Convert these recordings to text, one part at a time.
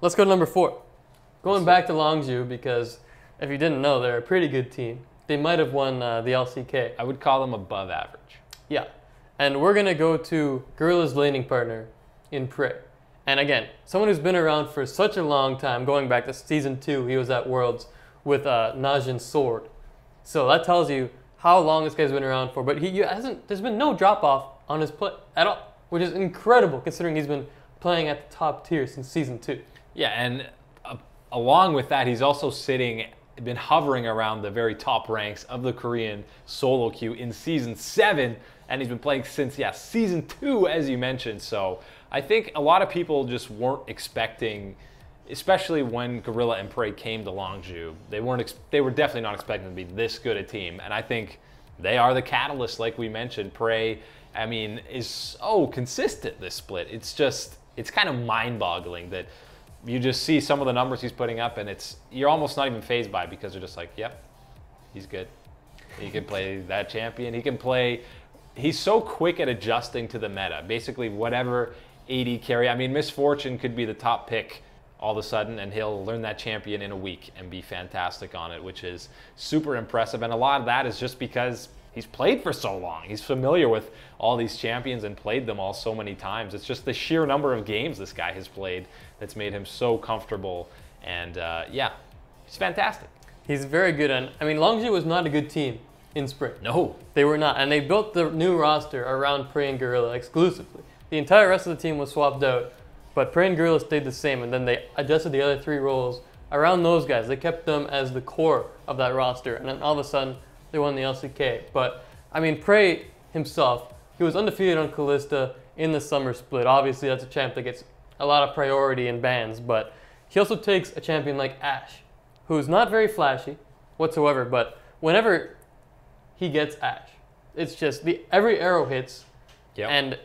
Let's go to number 4. Going back to Longzhu, because if you didn't know, they're a pretty good team. They might have won the LCK. I would call them above average. Yeah. And we're going to go to Gorilla's laning partner in Prey. And again, someone who's been around for such a long time, going back to Season 2, he was at Worlds with Najin's sword. So that tells you how long this guy's been around for. But there's been no drop-off on his play at all, which is incredible considering he's been playing at the top tier since Season 2. Yeah, and along with that, he's also been hovering around the very top ranks of the Korean solo queue in Season 7, and he's been playing since, Season 2, as you mentioned. So I think a lot of people just weren't expecting, especially when Gorilla and Prey came to Longzhu, they were definitely not expecting to be this good a team, and I think they are the catalyst, like we mentioned. Prey, I mean, is so consistent this split. It's kind of mind-boggling that you just see some of the numbers he's putting up, and you're almost not even fazed by it because you're just like, yep, he's good. He can play that champion. He's so quick at adjusting to the meta. Basically, whatever AD carry. I mean, Misfortune could be the top pick all of a sudden, and he'll learn that champion in a week and be fantastic on it, which is super impressive. And a lot of that is just because he's played for so long. He's familiar with all these champions and played them all so many times. It's just the sheer number of games this guy has played that's made him so comfortable. And yeah, he's fantastic. He's very good. And I mean, Longzhu was not a good team in spring. No. They were not. And they built the new roster around Prey and Gorilla exclusively. The entire rest of the team was swapped out, but Prey and Gorilla stayed the same. And then they adjusted the other 3 roles around those guys. They kept them as the core of that roster. And then all of a sudden, they won the LCK. But, I mean, Prey himself, he was undefeated on Kalista in the summer split. Obviously, that's a champ that gets a lot of priority in bans. But he also takes a champion like Ashe, who's not very flashy whatsoever. But whenever he gets Ashe, it's just every arrow hits. Yep. And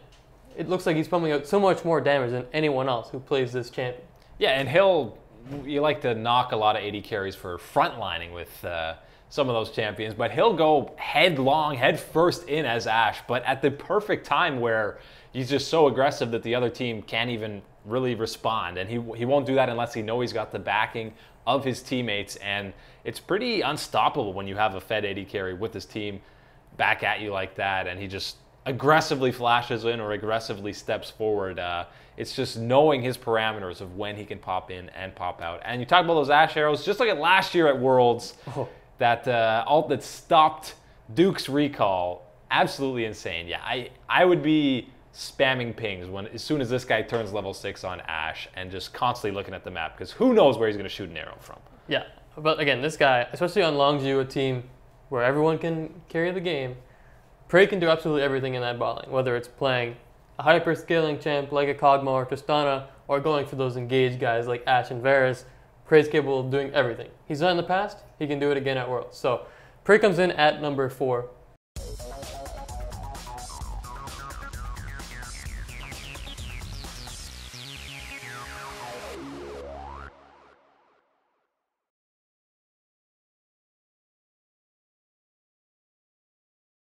it looks like he's pumping out so much more damage than anyone else who plays this champion. Yeah, and you like to knock a lot of AD carries for frontlining with some of those champions, but he'll go head first in as Ashe, but at the perfect time where he's just so aggressive that the other team can't even really respond. And he won't do that unless he knows he's got the backing of his teammates. And it's pretty unstoppable when you have a fed AD carry with his team back at you like that, and he just aggressively flashes in or aggressively steps forward. It's just knowing his parameters of when he can pop in and pop out. And you talk about those Ashe arrows, just like at last year at Worlds, that ult that stopped Duke's recall, absolutely insane. Yeah, I would be spamming pings as soon as this guy turns level 6 on Ashe and just constantly looking at the map, because who knows where he's going to shoot an arrow from. Yeah, but again, this guy, especially on Longzhu, a team where everyone can carry the game, Prey can do absolutely everything in that bot lane, whether it's playing a hyper-scaling champ like a Kog'Maw or Tristana, or going for those engaged guys like Ashe and Varus. Prey's capable of doing everything. He's done it in the past, he can do it again at Worlds. So Prey comes in at number 4.